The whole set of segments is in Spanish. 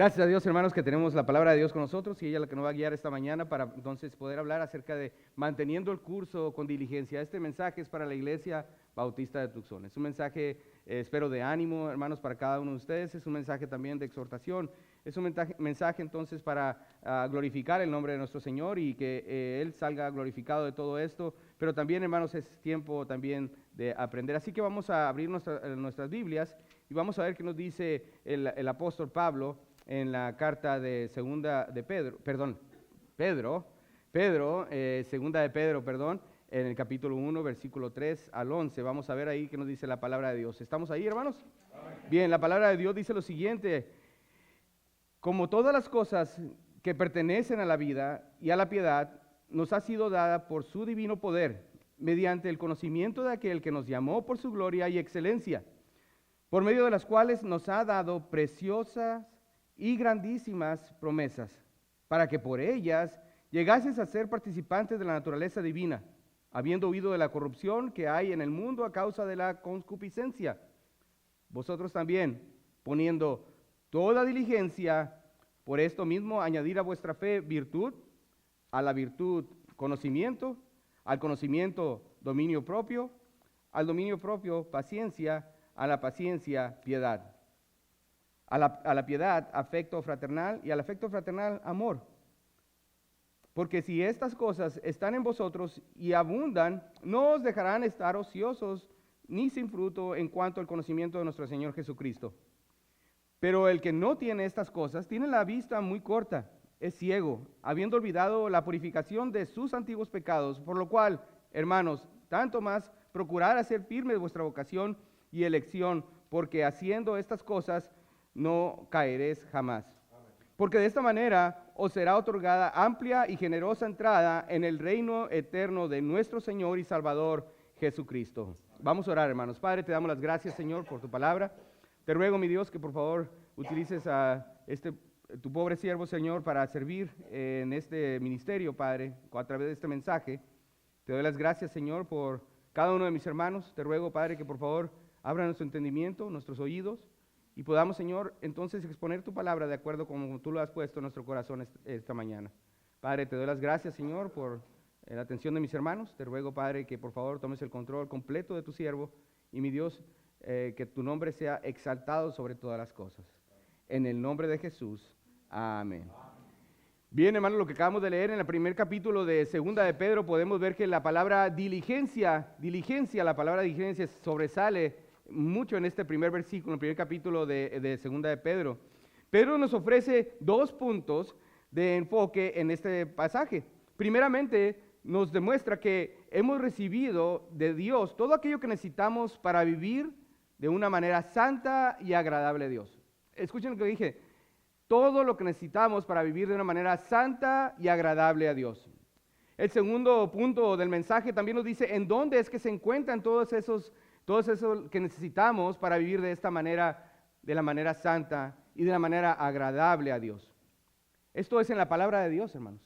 Gracias a Dios, hermanos, que tenemos la palabra de Dios con nosotros y ella es la que nos va a guiar esta mañana para entonces poder hablar acerca de manteniendo el curso con diligencia. Este mensaje es para la Iglesia Bautista de Tucson. Es un mensaje, espero, de ánimo, hermanos, para cada uno de ustedes. Es un mensaje también de exhortación. Es un mensaje entonces para glorificar el nombre de nuestro Señor y que Él salga glorificado de todo esto. Pero también, hermanos, es tiempo también de aprender. Así que vamos a abrir nuestras Biblias y vamos a ver qué nos dice el apóstol Pablo en la carta de segunda de Pedro, segunda de Pedro, en el capítulo 1, versículo 3 al 11. Vamos a ver ahí qué nos dice la palabra de Dios. ¿Estamos ahí, hermanos? Bien, la palabra de Dios dice lo siguiente: como todas las cosas que pertenecen a la vida y a la piedad, nos ha sido dada por su divino poder, mediante el conocimiento de aquel que nos llamó por su gloria y excelencia, por medio de las cuales nos ha dado preciosas y grandísimas promesas, para que por ellas llegases a ser participantes de la naturaleza divina, habiendo huido de la corrupción que hay en el mundo a causa de la concupiscencia. Vosotros también, poniendo toda diligencia, por esto mismo añadir a vuestra fe virtud, a la virtud conocimiento, al conocimiento dominio propio, al dominio propio paciencia, a la paciencia piedad, a la piedad afecto fraternal y al afecto fraternal amor. Porque si estas cosas están en vosotros y abundan, no os dejarán estar ociosos ni sin fruto en cuanto al conocimiento de nuestro Señor Jesucristo. Pero el que no tiene estas cosas tiene la vista muy corta, es ciego, habiendo olvidado la purificación de sus antiguos pecados, por lo cual, hermanos, tanto más procurad hacer firme vuestra vocación y elección, porque haciendo estas cosas no caeréis jamás. Porque de esta manera os será otorgada amplia y generosa entrada en el reino eterno de nuestro Señor y Salvador Jesucristo. Vamos a orar, hermanos. Padre, te damos las gracias, Señor, por tu palabra. Te ruego, mi Dios, que por favor utilices a tu pobre siervo, Señor, para servir en este ministerio, Padre, a través de este mensaje. Te doy las gracias, Señor, por cada uno de mis hermanos. Te ruego, Padre, que por favor abra nuestro entendimiento, nuestros oídos, y podamos, Señor, entonces exponer tu palabra de acuerdo como tú lo has puesto en nuestro corazón esta mañana. Padre, te doy las gracias, Señor, por la atención de mis hermanos. Te ruego, Padre, que por favor tomes el control completo de tu siervo. Y mi Dios, que tu nombre sea exaltado sobre todas las cosas. En el nombre de Jesús. Amén. Bien, hermanos, lo que acabamos de leer en el primer capítulo de segunda de Pedro, podemos ver que la palabra diligencia, la palabra diligencia sobresale mucho en este primer versículo, en el primer capítulo de segunda de Pedro. Pedro nos ofrece dos puntos de enfoque en este pasaje. Primeramente, nos demuestra que hemos recibido de Dios todo aquello que necesitamos para vivir de una manera santa y agradable a Dios. Escuchen lo que dije: todo lo que necesitamos para vivir de una manera santa y agradable a Dios. El segundo punto del mensaje también nos dice en dónde es que se encuentran todos esos que necesitamos para vivir de esta manera, de la manera santa y de la manera agradable a Dios. Esto es en la palabra de Dios, hermanos.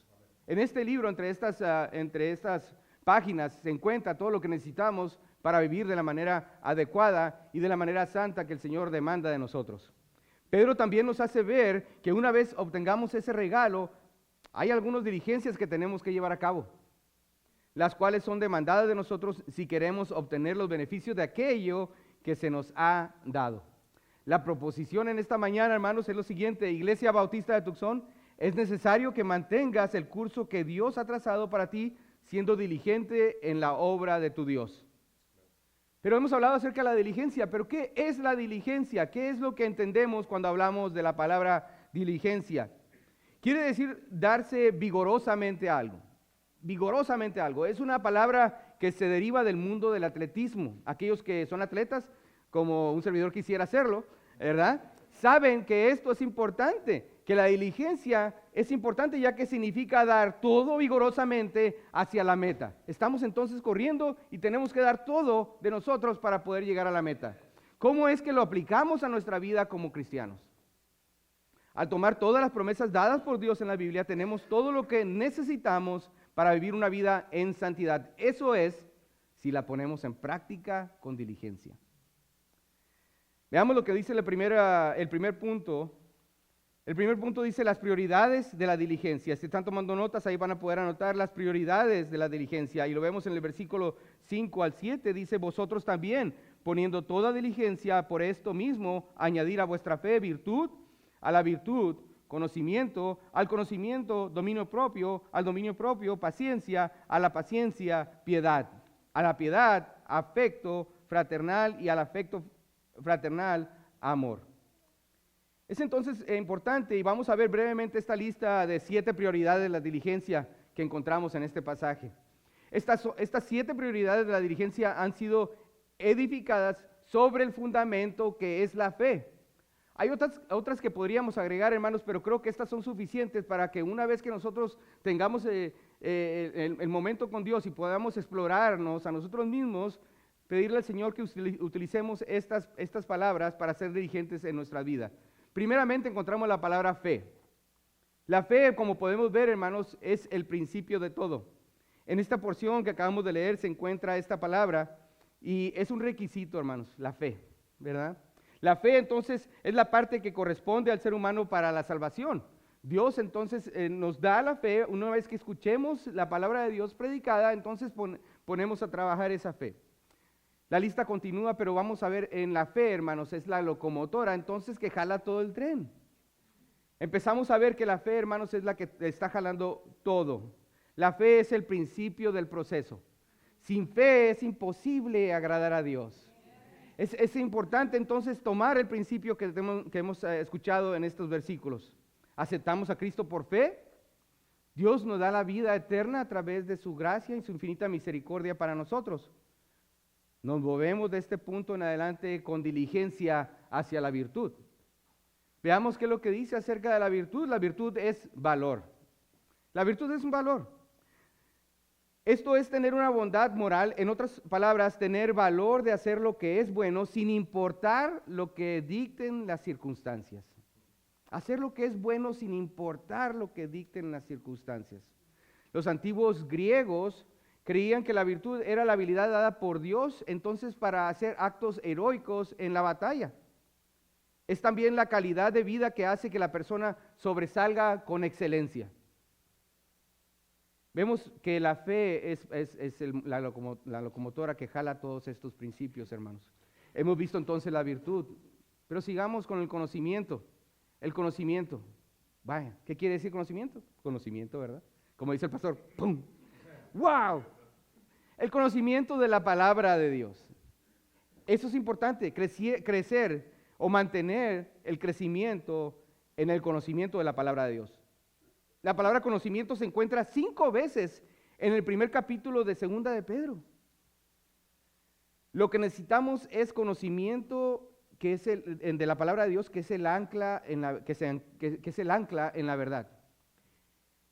En este libro, entre estas páginas, se encuentra todo lo que necesitamos para vivir de la manera adecuada y de la manera santa que el Señor demanda de nosotros. Pedro también nos hace ver que una vez obtengamos ese regalo, hay algunas diligencias que tenemos que llevar a cabo, las cuales son demandadas de nosotros si queremos obtener los beneficios de aquello que se nos ha dado. La proposición en esta mañana, hermanos, es lo siguiente: Iglesia Bautista de Tucson, es necesario que mantengas el curso que Dios ha trazado para ti, siendo diligente en la obra de tu Dios. Pero hemos hablado acerca de la diligencia, pero ¿qué es la diligencia? ¿Qué es lo que entendemos cuando hablamos de la palabra diligencia? Quiere decir darse vigorosamente a algo. Vigorosamente algo. Es una palabra que se deriva del mundo del atletismo. Aquellos que son atletas, como un servidor quisiera hacerlo, ¿verdad?, saben que esto es importante, que la diligencia es importante, ya que significa dar todo vigorosamente hacia la meta. Estamos entonces corriendo y tenemos que dar todo de nosotros para poder llegar a la meta. ¿Cómo es que lo aplicamos a nuestra vida como cristianos? Al tomar todas las promesas dadas por Dios en la Biblia, tenemos todo lo que necesitamos para vivir una vida en santidad. Eso es, si la ponemos en práctica con diligencia. Veamos lo que dice el primer punto El primer punto dice las prioridades de la diligencia. Si están tomando notas, ahí van a poder anotar las prioridades de la diligencia. Y lo vemos en el versículo 5 al 7, dice, vosotros también, poniendo toda diligencia por esto mismo, añadir a vuestra fe virtud, a la virtud conocimiento, al conocimiento dominio propio, al dominio propio paciencia, a la paciencia piedad, a la piedad afecto fraternal y al afecto fraternal amor. Es entonces importante y vamos a ver brevemente esta lista de 7 prioridades de la diligencia que encontramos en este pasaje. Estas 7 prioridades de la diligencia han sido edificadas sobre el fundamento que es la fe. Hay otras que podríamos agregar, hermanos, pero creo que estas son suficientes para que una vez que nosotros tengamos el momento con Dios y podamos explorarnos a nosotros mismos, pedirle al Señor que utilicemos estas palabras para ser diligentes en nuestra vida. Primeramente encontramos la palabra fe. La fe, como podemos ver, hermanos, es el principio de todo. En esta porción que acabamos de leer se encuentra esta palabra y es un requisito, hermanos, la fe, ¿verdad? La fe entonces es la parte que corresponde al ser humano para la salvación. Dios entonces nos da la fe, una vez que escuchemos la palabra de Dios predicada, entonces ponemos a trabajar esa fe. La lista continúa, pero vamos a ver en la fe, hermanos, es la locomotora, entonces que jala todo el tren. Empezamos a ver que la fe, hermanos, es la que está jalando todo. La fe es el principio del proceso. Sin fe es imposible agradar a Dios. Es importante entonces tomar el principio que hemos escuchado en estos versículos. Aceptamos a Cristo por fe. Dios nos da la vida eterna a través de su gracia y su infinita misericordia para nosotros. Nos movemos de este punto en adelante con diligencia hacia la virtud. Veamos qué es lo que dice acerca de la virtud. La virtud es valor. La virtud es un valor. Esto es tener una bondad moral, en otras palabras, tener valor de hacer lo que es bueno sin importar lo que dicten las circunstancias. Hacer lo que es bueno sin importar lo que dicten las circunstancias. Los antiguos griegos creían que la virtud era la habilidad dada por Dios, entonces para hacer actos heroicos en la batalla. Es también la calidad de vida que hace que la persona sobresalga con excelencia. Vemos que la fe es la locomotora que jala todos estos principios, hermanos. Hemos visto entonces la virtud, pero sigamos con el conocimiento. El conocimiento. Vaya, ¿qué quiere decir conocimiento? Conocimiento, ¿verdad? Como dice el pastor, ¡pum! ¡Wow! El conocimiento de la palabra de Dios. Eso es importante, crecer o mantener el crecimiento en el conocimiento de la palabra de Dios. La palabra conocimiento se encuentra 5 veces en el primer capítulo de Segunda de Pedro. Lo que necesitamos es conocimiento que es de la palabra de Dios, que es el ancla que es el ancla en la verdad.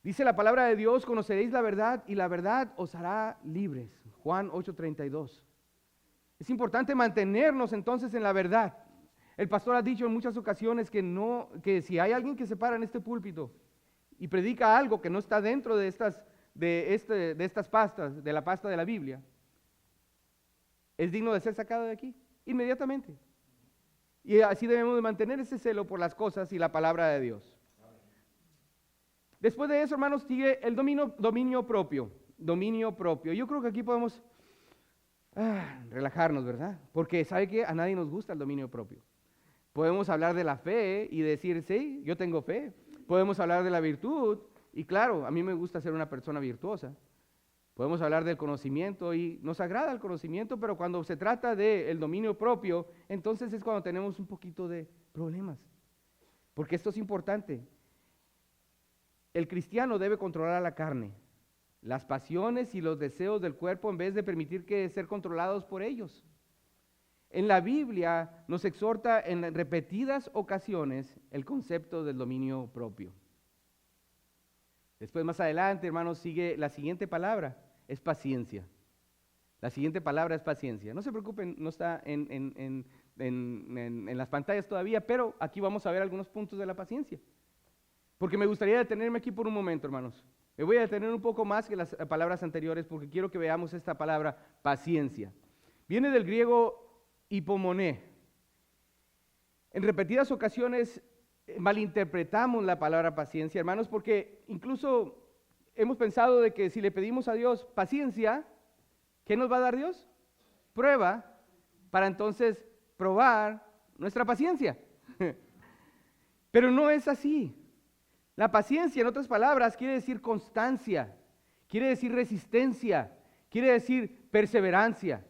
Dice la palabra de Dios, conoceréis la verdad y la verdad os hará libres. Juan 8:32. Es importante mantenernos entonces en la verdad. El pastor ha dicho en muchas ocasiones que si hay alguien que se para en este púlpito y predica algo que no está dentro de estas pastas, de la pasta de la Biblia, es digno de ser sacado de aquí, inmediatamente. Y así debemos de mantener ese celo por las cosas y la palabra de Dios. Después de eso, hermanos, sigue el dominio propio. Dominio propio. Yo creo que aquí podemos relajarnos, ¿verdad? Porque ¿sabe qué? A nadie nos gusta el dominio propio. Podemos hablar de la fe y decir, sí, yo tengo fe. Podemos hablar de la virtud y claro, a mí me gusta ser una persona virtuosa. Podemos hablar del conocimiento y nos agrada el conocimiento, pero cuando se trata del dominio propio, entonces es cuando tenemos un poquito de problemas. Porque esto es importante. El cristiano debe controlar a la carne, las pasiones y los deseos del cuerpo en vez de permitir que ser controlados por ellos. En la Biblia nos exhorta en repetidas ocasiones el concepto del dominio propio. Después, más adelante, hermanos, sigue la siguiente palabra, es paciencia. La siguiente palabra es paciencia. No se preocupen, no está en las pantallas todavía, pero aquí vamos a ver algunos puntos de la paciencia. Porque me gustaría detenerme aquí por un momento, hermanos. Me voy a detener un poco más que las palabras anteriores porque quiero que veamos esta palabra, paciencia. Viene del griego hipomoné. En repetidas ocasiones malinterpretamos la palabra paciencia, hermanos, porque incluso hemos pensado de que si le pedimos a Dios paciencia, ¿qué nos va a dar Dios? Prueba para entonces probar nuestra paciencia. Pero no es así. La paciencia, en otras palabras, quiere decir constancia, quiere decir resistencia, quiere decir perseverancia.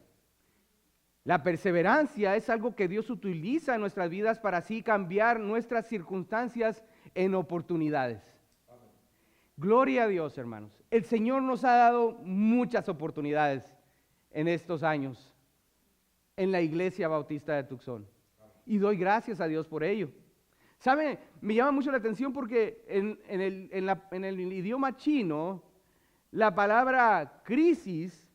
La perseverancia es algo que Dios utiliza en nuestras vidas para así cambiar nuestras circunstancias en oportunidades. Gloria a Dios, hermanos. El Señor nos ha dado muchas oportunidades en estos años en la Iglesia Bautista de Tucson. Y doy gracias a Dios por ello. ¿Sabe? Me llama mucho la atención porque en el idioma chino, la palabra crisis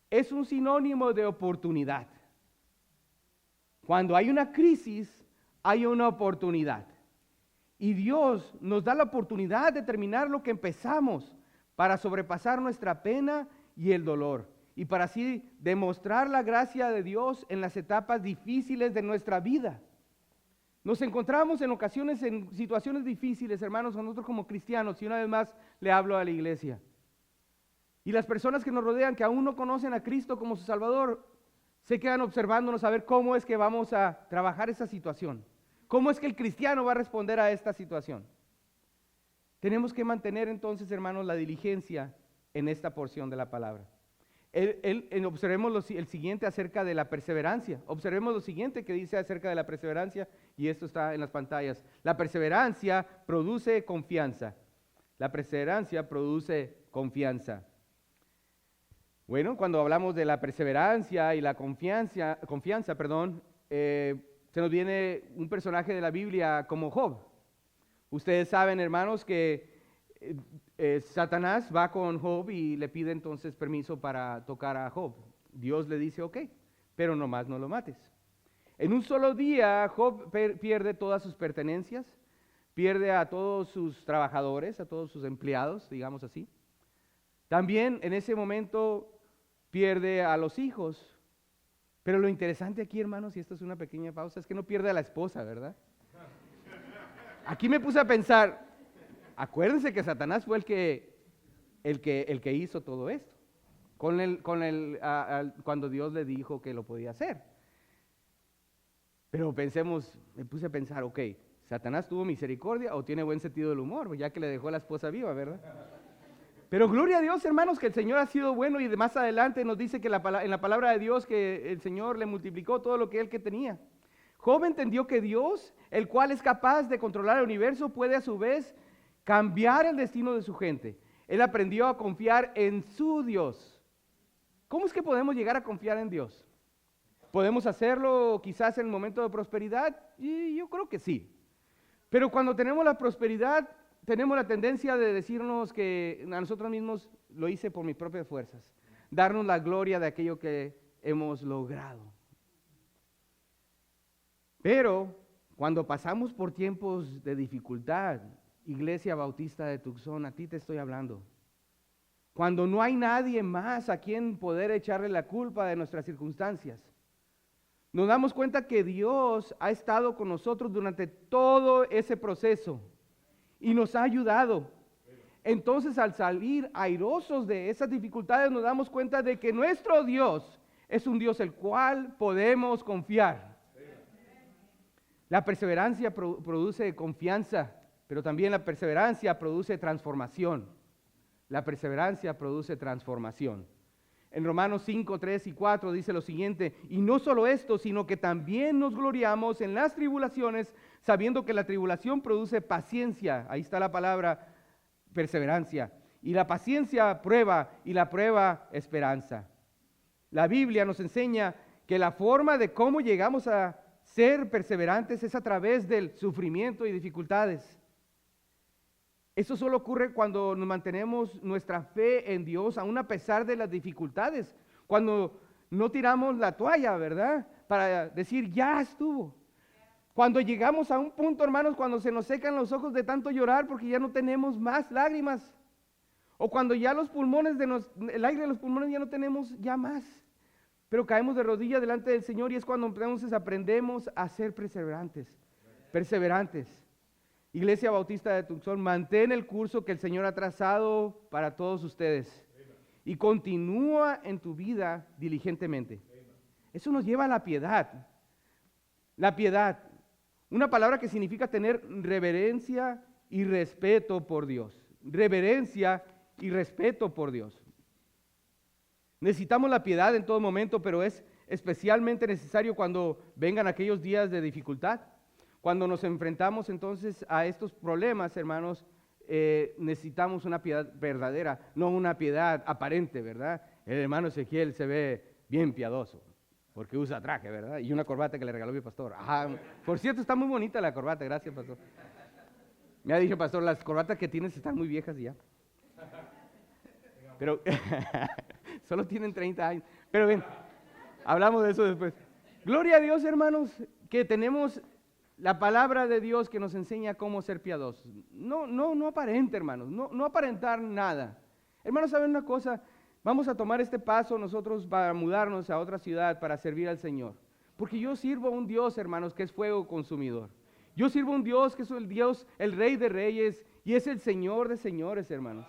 es un sinónimo de oportunidad. Cuando hay una crisis, hay una oportunidad. Y Dios nos da la oportunidad de terminar lo que empezamos para sobrepasar nuestra pena y el dolor. Y para así demostrar la gracia de Dios en las etapas difíciles de nuestra vida. Nos encontramos en ocasiones en situaciones difíciles, hermanos, nosotros como cristianos, y una vez más le hablo a la iglesia. Y las personas que nos rodean, que aún no conocen a Cristo como su Salvador, se quedan observándonos a ver cómo es que vamos a trabajar esa situación. ¿Cómo es que el cristiano va a responder a esta situación? Tenemos que mantener entonces, hermanos, la diligencia en esta porción de la palabra. Observemos el siguiente acerca de la perseverancia. Observemos lo siguiente que dice acerca de la perseverancia, y esto está en las pantallas. La perseverancia produce confianza. La perseverancia produce confianza. Bueno, cuando hablamos de la perseverancia y la confianza, se nos viene un personaje de la Biblia como Job. Ustedes saben, hermanos, que Satanás va con Job y le pide entonces permiso para tocar a Job. Dios le dice, ok, pero nomás no lo mates. En un solo día, Job pierde todas sus pertenencias, pierde a todos sus trabajadores, a todos sus empleados, digamos así. También en ese momento pierde a los hijos. Pero lo interesante aquí, hermanos, y esto es una pequeña pausa, es que no pierde a la esposa, ¿verdad? Aquí me puse a pensar, acuérdense que Satanás fue el que hizo todo esto, cuando Dios le dijo que lo podía hacer. Pero me puse a pensar, ok, ¿Satanás tuvo misericordia o tiene buen sentido del humor, ya que le dejó a la esposa viva, verdad? Pero gloria a Dios, hermanos, que el Señor ha sido bueno, y de más adelante nos dice que en la palabra de Dios que el Señor le multiplicó todo lo que él tenía. Job entendió que Dios, el cual es capaz de controlar el universo, puede a su vez cambiar el destino de su gente. Él aprendió a confiar en su Dios. ¿Cómo es que podemos llegar a confiar en Dios? ¿Podemos hacerlo quizás en el momento de prosperidad? Y yo creo que sí. Pero cuando tenemos la prosperidad, tenemos la tendencia de decirnos que a nosotros mismos lo hice por mis propias fuerzas, darnos la gloria de aquello que hemos logrado. Pero cuando pasamos por tiempos de dificultad, Iglesia Bautista de Tucson, a ti te estoy hablando. Cuando no hay nadie más a quien poder echarle la culpa de nuestras circunstancias, nos damos cuenta que Dios ha estado con nosotros durante todo ese proceso y nos ha ayudado. Entonces, al salir airosos de esas dificultades, nos damos cuenta de que nuestro Dios es un Dios el cual podemos confiar. La perseverancia produce confianza, pero también la perseverancia produce transformación. La perseverancia produce transformación. En Romanos 5, 3 y 4 dice lo siguiente: y no solo esto, sino que también nos gloriamos en las tribulaciones, sabiendo que la tribulación produce paciencia. Ahí está la palabra perseverancia. Y la paciencia prueba, y la prueba esperanza. La Biblia nos enseña que la forma de cómo llegamos a ser perseverantes es a través del sufrimiento y dificultades. Eso solo ocurre cuando nos mantenemos nuestra fe en Dios, aún a pesar de las dificultades. Cuando no tiramos la toalla, ¿verdad? Para decir, ya estuvo. Cuando llegamos a un punto, hermanos, cuando se nos secan los ojos de tanto llorar porque ya no tenemos más lágrimas. O cuando ya los pulmones, el aire de los pulmones ya no tenemos ya más. Pero caemos de rodillas delante del Señor, y es cuando entonces aprendemos a ser perseverantes. Iglesia Bautista de Tucson, mantén el curso que el Señor ha trazado para todos ustedes y continúa en tu vida diligentemente. Eso nos lleva a la piedad. La piedad, una palabra que significa tener reverencia y respeto por Dios. Reverencia y respeto por Dios. Necesitamos la piedad en todo momento, pero es especialmente necesario cuando vengan aquellos días de dificultad. Cuando nos enfrentamos entonces a estos problemas, hermanos, necesitamos una piedad verdadera, no una piedad aparente, ¿verdad? El hermano Ezequiel se ve bien piadoso, porque usa traje, ¿verdad? Y una corbata que le regaló mi pastor. Por cierto, está muy bonita la corbata, gracias, pastor. Me ha dicho, pastor, las corbatas que tienes están muy viejas ya. Pero solo tienen 30 años. Pero bien, hablamos de eso después. Gloria a Dios, hermanos, que tenemos la palabra de Dios que nos enseña cómo ser piadosos. No aparente, hermanos, no aparentar nada. Hermanos, ¿saben una cosa? Vamos a tomar este paso nosotros para mudarnos a otra ciudad para servir al Señor. Porque yo sirvo a un Dios, hermanos, que es fuego consumidor. Yo sirvo a un Dios que es el Dios, el Rey de Reyes, y es el Señor de señores, hermanos.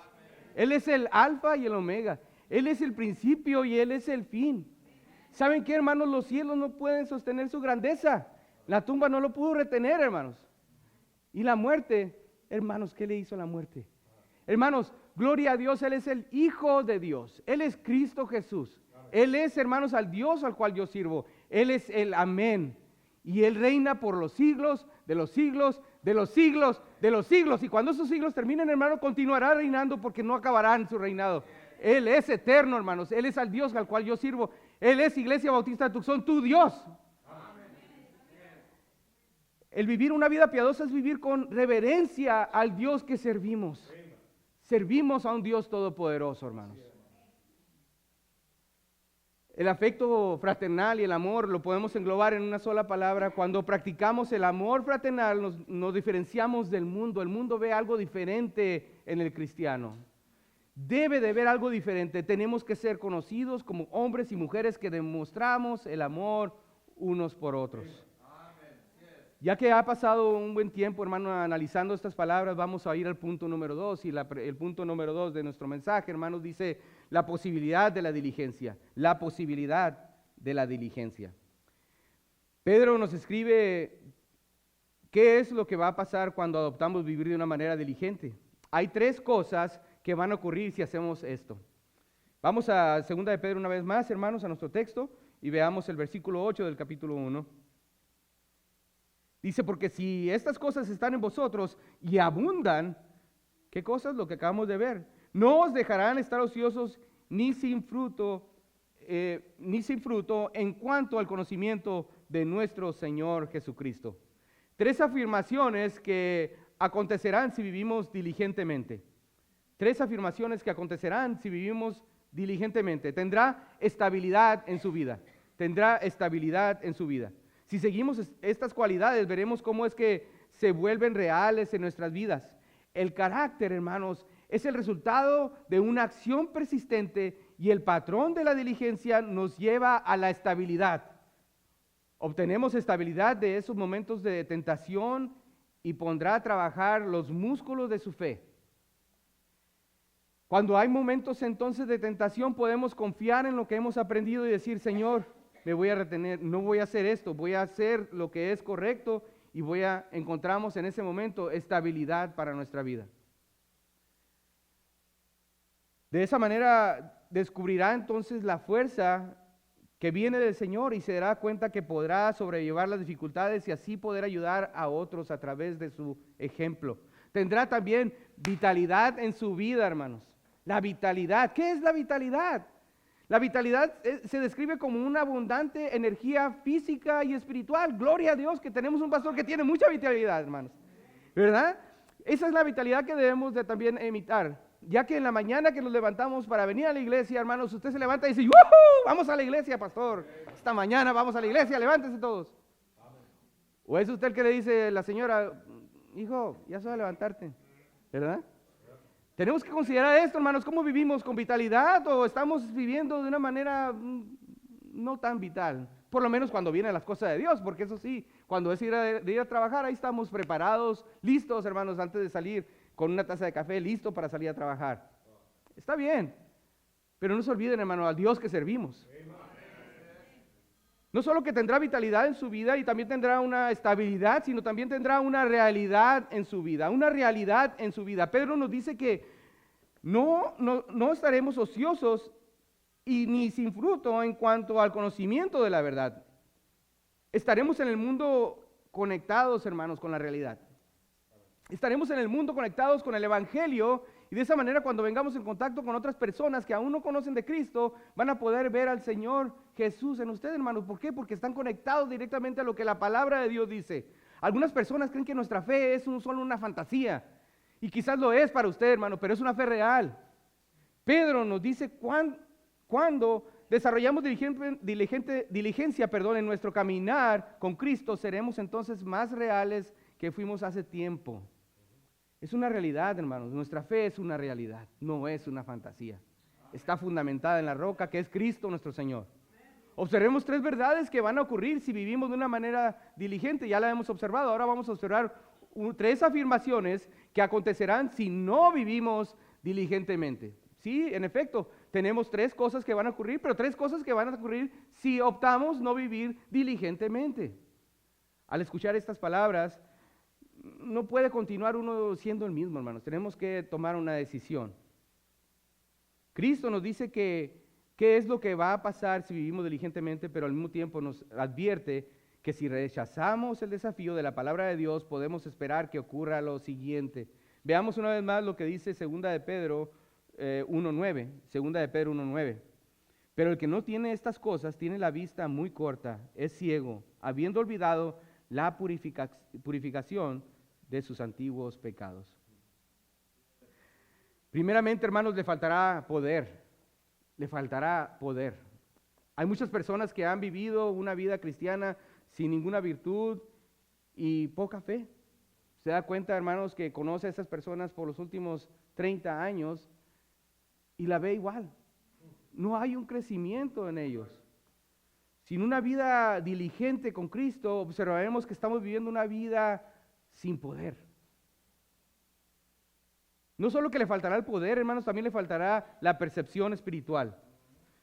Él es el alfa y el omega. Él es el principio y Él es el fin. ¿Saben qué, hermanos? Los cielos no pueden sostener su grandeza. La tumba no lo pudo retener, hermanos. Y la muerte, hermanos, ¿qué le hizo a la muerte? Hermanos, gloria a Dios, Él es el Hijo de Dios. Él es Cristo Jesús. Él es, hermanos, al Dios al cual yo sirvo. Él es el amén. Y Él reina por los siglos, de los siglos, de los siglos, de los siglos. Y cuando esos siglos terminen, hermano, continuará reinando porque no acabarán su reinado. Él es eterno, hermanos. Él es al Dios al cual yo sirvo. Él es Iglesia Bautista de Tucson, tu Dios. El vivir una vida piadosa es vivir con reverencia al Dios que servimos. Servimos a un Dios todopoderoso, hermanos. El afecto fraternal y el amor lo podemos englobar en una sola palabra. Cuando practicamos el amor fraternal nos diferenciamos del mundo. El mundo ve algo diferente en el cristiano. Debe de ver algo diferente. Tenemos que ser conocidos como hombres y mujeres que demostramos el amor unos por otros. Ya que ha pasado un buen tiempo, hermano, analizando estas palabras, vamos a ir al punto número 2. Y el punto número 2 de nuestro mensaje, hermanos, dice la posibilidad de la diligencia. La posibilidad de la diligencia. Pedro nos escribe qué es lo que va a pasar cuando adoptamos vivir de una manera diligente. Hay 3 cosas que van a ocurrir si hacemos esto. Vamos a 2 de Pedro una vez más, hermanos, a nuestro texto y veamos el versículo 8 del capítulo 1. Dice, porque si estas cosas están en vosotros y abundan, ¿qué cosas? Lo que acabamos de ver. No os dejarán estar ociosos ni sin fruto en cuanto al conocimiento de nuestro Señor Jesucristo. 3 afirmaciones que acontecerán si vivimos diligentemente. 3 afirmaciones que acontecerán si vivimos diligentemente. Tendrá estabilidad en su vida. Tendrá estabilidad en su vida. Si seguimos estas cualidades, veremos cómo es que se vuelven reales en nuestras vidas. El carácter, hermanos, es el resultado de una acción persistente y el patrón de la diligencia nos lleva a la estabilidad. Obtenemos estabilidad de esos momentos de tentación y pondrá a trabajar los músculos de su fe. Cuando hay momentos entonces de tentación, podemos confiar en lo que hemos aprendido y decir, Señor, me voy a retener, no voy a hacer esto, voy a hacer lo que es correcto y encontramos en ese momento estabilidad para nuestra vida. De esa manera descubrirá entonces la fuerza que viene del Señor y se dará cuenta que podrá sobrellevar las dificultades y así poder ayudar a otros a través de su ejemplo. Tendrá también vitalidad en su vida, hermanos. La vitalidad, ¿qué es la vitalidad? La vitalidad se describe como una abundante energía física y espiritual. Gloria a Dios que tenemos un pastor que tiene mucha vitalidad, hermanos. ¿Verdad? Esa es la vitalidad que debemos de también imitar. Ya que en la mañana que nos levantamos para venir a la iglesia, hermanos, usted se levanta y dice, ¡Woohoo! Vamos a la iglesia, pastor. Esta mañana vamos a la iglesia, levántense todos. O es usted el que le dice a la señora, hijo, ya se va a levantarte. ¿Verdad? Tenemos que considerar esto, hermanos, ¿cómo vivimos? ¿Con vitalidad o estamos viviendo de una manera no tan vital, por lo menos cuando vienen las cosas de Dios, porque eso sí, cuando es de ir a trabajar, ahí estamos preparados, listos, hermanos, antes de salir, con una taza de café, listo para salir a trabajar. Está bien, pero no se olviden, hermano, al Dios que servimos. No solo que tendrá vitalidad en su vida y también tendrá una estabilidad, sino también tendrá una realidad en su vida, una realidad en su vida. Pedro nos dice que no estaremos ociosos y ni sin fruto en cuanto al conocimiento de la verdad. Estaremos en el mundo conectados, hermanos, con la realidad. Estaremos en el mundo conectados con el Evangelio y de esa manera cuando vengamos en contacto con otras personas que aún no conocen de Cristo, van a poder ver al Señor Jesús en ustedes, hermanos. ¿Por qué? Porque están conectados directamente a lo que la palabra de Dios dice. Algunas personas creen que nuestra fe es solo una fantasía y quizás lo es para usted, hermano, pero es una fe real. Pedro nos dice cuando desarrollamos diligencia en nuestro caminar con Cristo, seremos entonces más reales que fuimos hace tiempo. Es una realidad, hermanos. Nuestra fe es una realidad, no es una fantasía. Está fundamentada en la roca que es Cristo nuestro Señor. Observemos 3 verdades que van a ocurrir si vivimos de una manera diligente. Ya la hemos observado. Ahora vamos a observar 3 afirmaciones que acontecerán si no vivimos diligentemente. Sí, en efecto, tenemos 3 cosas que van a ocurrir, pero 3 cosas que van a ocurrir si optamos no vivir diligentemente. Al escuchar estas palabras, no puede continuar uno siendo el mismo, hermanos. Tenemos que tomar una decisión. Cristo nos dice qué es lo que va a pasar si vivimos diligentemente, pero al mismo tiempo nos advierte que si rechazamos el desafío de la palabra de Dios, podemos esperar que ocurra lo siguiente. Veamos una vez más lo que dice 2 de Pedro 1:9. 2 de Pedro 1:9. Pero el que no tiene estas cosas tiene la vista muy corta, es ciego, habiendo olvidado la purificación de sus antiguos pecados. Primeramente, hermanos, le faltará poder. Le faltará poder. Hay muchas personas que han vivido una vida cristiana sin ninguna virtud y poca fe. Se da cuenta, hermanos, que conoce a esas personas por los últimos 30 años y la ve igual. No hay un crecimiento en ellos. Sin una vida diligente con Cristo, observaremos que estamos viviendo una vida sin poder. No solo que le faltará el poder, hermanos, también le faltará la percepción espiritual.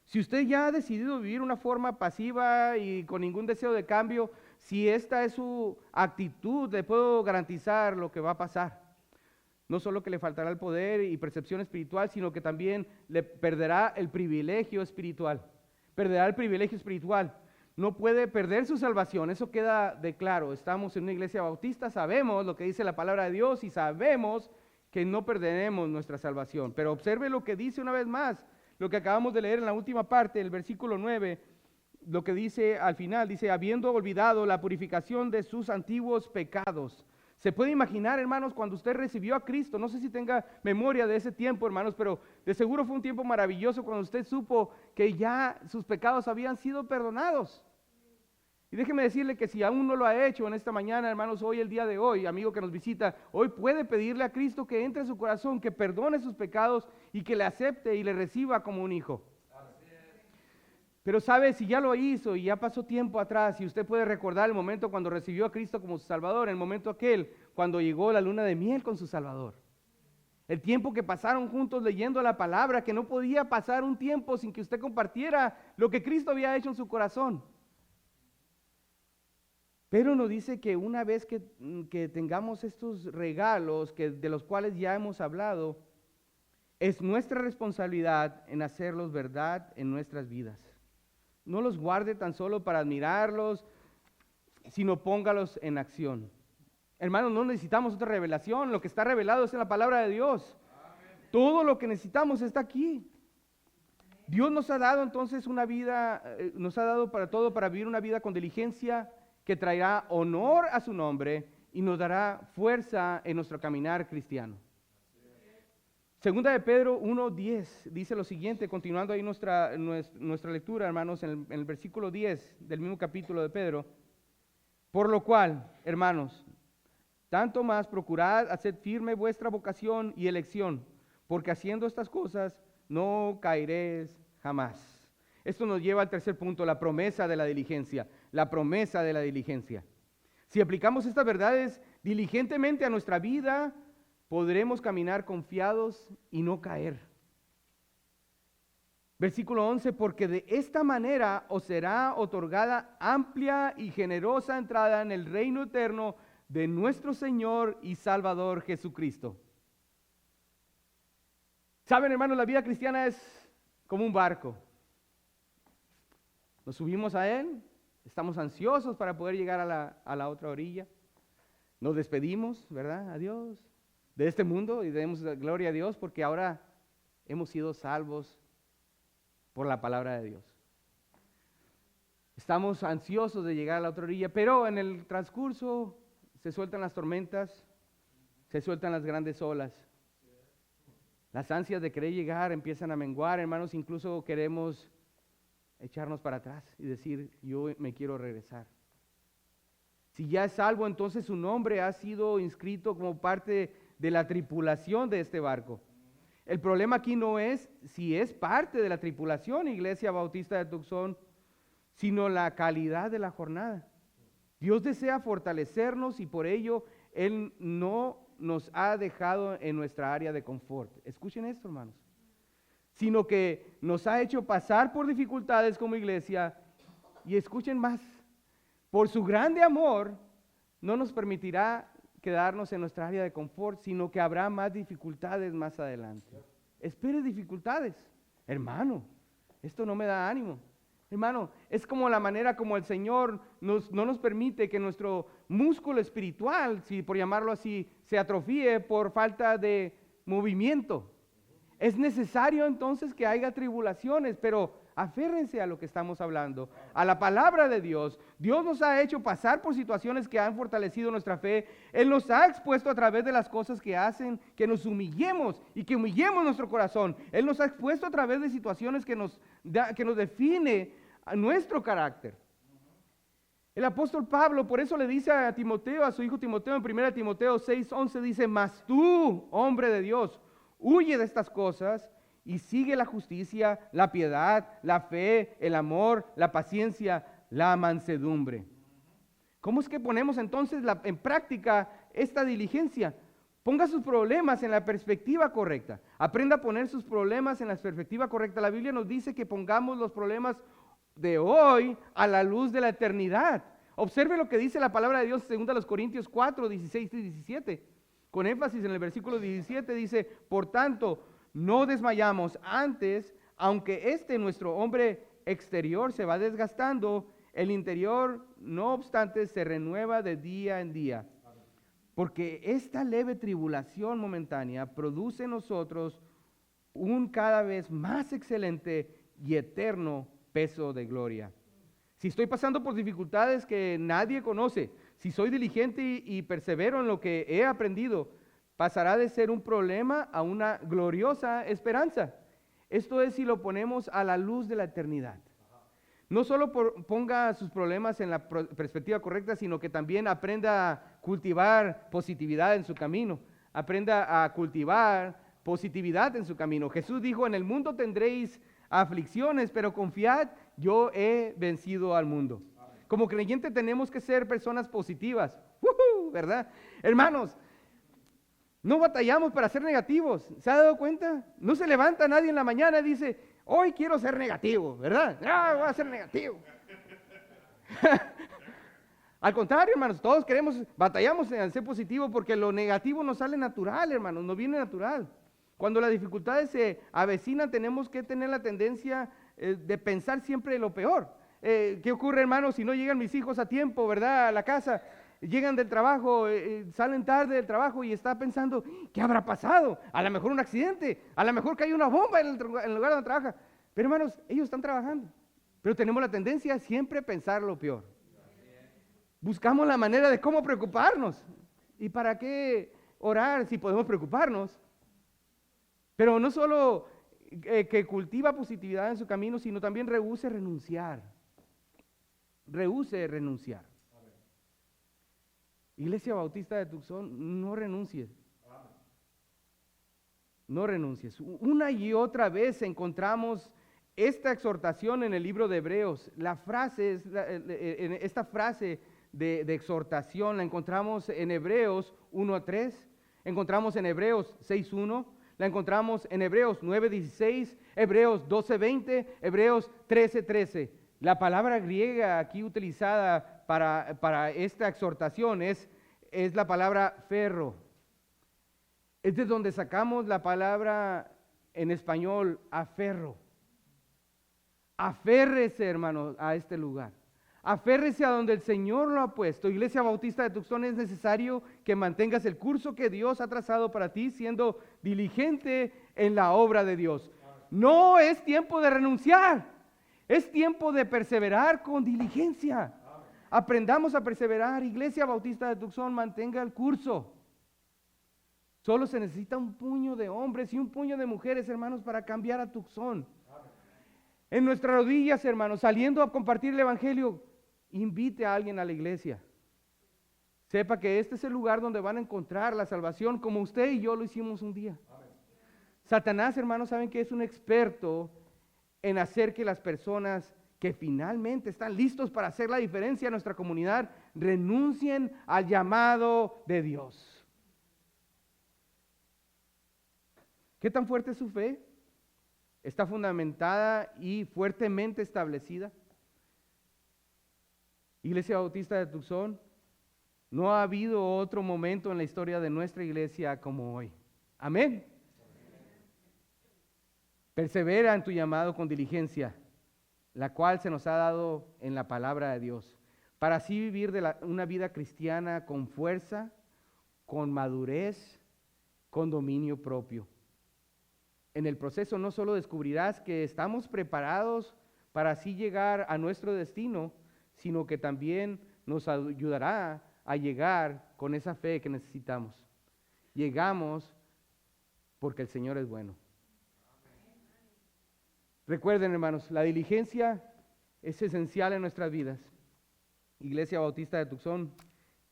Si usted ya ha decidido vivir una forma pasiva y con ningún deseo de cambio, si esta es su actitud, le puedo garantizar lo que va a pasar. No solo que le faltará el poder y percepción espiritual, sino que también le perderá el privilegio espiritual. Perderá el privilegio espiritual. No puede perder su salvación, eso queda de claro. Estamos en una iglesia bautista, sabemos lo que dice la palabra de Dios y sabemos que no perderemos nuestra salvación. Pero observe lo que dice una vez más, lo que acabamos de leer en la última parte, el versículo 9, lo que dice al final, dice, habiendo olvidado la purificación de sus antiguos pecados. Se puede imaginar, hermanos, cuando usted recibió a Cristo, no sé si tenga memoria de ese tiempo, hermanos, pero de seguro fue un tiempo maravilloso cuando usted supo que ya sus pecados habían sido perdonados. Y déjeme decirle que si aún no lo ha hecho en esta mañana, hermanos, hoy, el día de hoy, amigo que nos visita, hoy puede pedirle a Cristo que entre en su corazón, que perdone sus pecados y que le acepte y le reciba como un hijo. Pero sabe, si ya lo hizo y ya pasó tiempo atrás y usted puede recordar el momento cuando recibió a Cristo como su Salvador, el momento aquel cuando llegó la luna de miel con su Salvador. El tiempo que pasaron juntos leyendo la palabra, que no podía pasar un tiempo sin que usted compartiera lo que Cristo había hecho en su corazón. Pero nos dice que una vez que tengamos estos regalos de los cuales ya hemos hablado, es nuestra responsabilidad en hacerlos verdad en nuestras vidas. No los guarde tan solo para admirarlos, sino póngalos en acción. Hermanos, no necesitamos otra revelación, lo que está revelado es en la palabra de Dios. Todo lo que necesitamos está aquí. Dios nos ha dado entonces una vida, nos ha dado para todo, para vivir una vida con diligencia, que traerá honor a su nombre y nos dará fuerza en nuestro caminar cristiano. Segunda de Pedro 1:10 dice lo siguiente, continuando ahí nuestra lectura, hermanos, en el versículo 10 del mismo capítulo de Pedro. Por lo cual, hermanos, tanto más procurad hacer firme vuestra vocación y elección, porque haciendo estas cosas no caeréis jamás. Esto nos lleva al tercer punto, la promesa de la diligencia. La promesa de la diligencia. Si aplicamos estas verdades diligentemente a nuestra vida, podremos caminar confiados y no caer. Versículo 11, porque de esta manera os será otorgada amplia y generosa entrada en el reino eterno de nuestro Señor y Salvador Jesucristo. Saben, hermanos, la vida cristiana es como un barco. Nos subimos a él, estamos ansiosos para poder llegar a la otra orilla. Nos despedimos, ¿verdad? Adiós de este mundo y demos gloria a Dios porque ahora hemos sido salvos por la palabra de Dios. Estamos ansiosos de llegar a la otra orilla, pero en el transcurso se sueltan las tormentas, se sueltan las grandes olas. Las ansias de querer llegar empiezan a menguar, hermanos, incluso queremos echarnos para atrás y decir, yo me quiero regresar. Si ya es salvo, entonces su nombre ha sido inscrito como parte de la tripulación de este barco. El problema aquí no es si es parte de la tripulación, Iglesia Bautista de Tucson, sino la calidad de la jornada. Dios desea fortalecernos y por ello Él no nos ha dejado en nuestra área de confort. Escuchen esto, hermanos. Sino que nos ha hecho pasar por dificultades como iglesia y escuchen más. Por su grande amor no nos permitirá quedarnos en nuestra área de confort, sino que habrá más dificultades más adelante. Espere dificultades. Hermano, esto no me da ánimo. Hermano, es como la manera como el Señor no nos permite que nuestro músculo espiritual, si por llamarlo así, se atrofíe por falta de movimiento. Es necesario entonces que haya tribulaciones, pero aférrense a lo que estamos hablando, a la palabra de Dios. Dios nos ha hecho pasar por situaciones que han fortalecido nuestra fe. Él nos ha expuesto a través de las cosas que hacen, que nos humillemos y que humillemos nuestro corazón. Él nos ha expuesto a través de situaciones que nos define a nuestro carácter. El apóstol Pablo, por eso le dice a Timoteo, a su hijo Timoteo, en 1 Timoteo 6:11, dice, mas tú, hombre de Dios, huye de estas cosas y sigue la justicia, la piedad, la fe, el amor, la paciencia, la mansedumbre. ¿Cómo es que ponemos entonces en práctica esta diligencia? Ponga sus problemas en la perspectiva correcta. Aprenda a poner sus problemas en la perspectiva correcta. La Biblia nos dice que pongamos los problemas de hoy a la luz de la eternidad. Observe lo que dice la palabra de Dios en 2 Corintios 4, 16 y 17. Con énfasis en el versículo 17 dice, por tanto, no desmayamos antes, aunque nuestro hombre exterior se va desgastando, el interior, no obstante, se renueva de día en día. Porque esta leve tribulación momentánea produce en nosotros un cada vez más excelente y eterno peso de gloria. Si estoy pasando por dificultades que nadie conoce, si soy diligente y persevero en lo que he aprendido, pasará de ser un problema a una gloriosa esperanza. Esto es si lo ponemos a la luz de la eternidad. No solo ponga sus problemas en la perspectiva correcta, sino que también aprenda a cultivar positividad en su camino. Aprenda a cultivar positividad en su camino. Jesús dijo, en el mundo tendréis aflicciones, pero confiad, yo he vencido al mundo. Como creyente tenemos que ser personas positivas, ¿verdad? Hermanos, no batallamos para ser negativos. ¿Se ha dado cuenta? No se levanta nadie en la mañana y dice, hoy quiero ser negativo, ¿verdad? Voy a ser negativo. Al contrario, hermanos, todos batallamos en ser positivo porque lo negativo nos sale natural, hermanos, nos viene natural. Cuando las dificultades se avecinan, tenemos que tener la tendencia de pensar siempre en lo peor. ¿Qué ocurre, hermanos, si no llegan mis hijos a tiempo, verdad, a la casa? Llegan del trabajo, salen tarde del trabajo y está pensando, ¿qué habrá pasado? A lo mejor un accidente, a lo mejor cayó una bomba en el lugar donde trabaja. Pero hermanos, ellos están trabajando. Pero tenemos la tendencia a siempre pensar lo peor. Buscamos la manera de cómo preocuparnos. ¿Y para qué orar si podemos preocuparnos? Pero no solo que cultiva positividad en su camino, sino también rehúse renunciar. Rehúse renunciar. Iglesia Bautista de Tucson, no renuncies. No renuncies. Una y otra vez encontramos esta exhortación en el libro de Hebreos, esta frase de exhortación la encontramos en Hebreos 1:3, encontramos en Hebreos 6:1, la encontramos en Hebreos 9:16, Hebreos 12:20, Hebreos 13:13. La palabra griega aquí utilizada para esta exhortación es la palabra ferro. Es de donde sacamos la palabra en español aferro. Aférrese, hermanos, a este lugar. Aférrese a donde el Señor lo ha puesto. Iglesia Bautista de Tucson, es necesario que mantengas el curso que Dios ha trazado para ti, siendo diligente en la obra de Dios. No es tiempo de renunciar, es tiempo de perseverar con diligencia. Aprendamos a perseverar. Iglesia Bautista de Tucson, mantenga el curso. Solo se necesita un puño de hombres y un puño de mujeres, hermanos, para cambiar a Tucson. En nuestras rodillas, hermanos, saliendo a compartir el evangelio, invite a alguien a la iglesia. Sepa que este es el lugar donde van a encontrar la salvación, como usted y yo lo hicimos un día. Satanás, hermanos, saben que es un experto en hacer que las personas que finalmente están listos para hacer la diferencia en nuestra comunidad renuncien al llamado de Dios. ¿Qué tan fuerte es su fe? ¿Está fundamentada y fuertemente establecida? Iglesia Bautista de Tucson, no ha habido otro momento en la historia de nuestra iglesia como hoy. Amén. Persevera en tu llamado con diligencia, la cual se nos ha dado en la palabra de Dios, para así vivir una vida cristiana con fuerza, con madurez, con dominio propio. En el proceso no solo descubrirás que estamos preparados para así llegar a nuestro destino, sino que también nos ayudará a llegar con esa fe que necesitamos. Llegamos porque el Señor es bueno. Recuerden, hermanos, la diligencia es esencial en nuestras vidas. Iglesia Bautista de Tucson,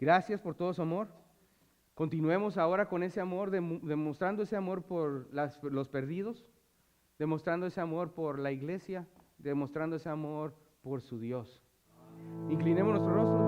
gracias por todo su amor. Continuemos ahora con ese amor, demostrando ese amor por los perdidos, demostrando ese amor por la iglesia, demostrando ese amor por su Dios. Inclinemos nuestros rostros.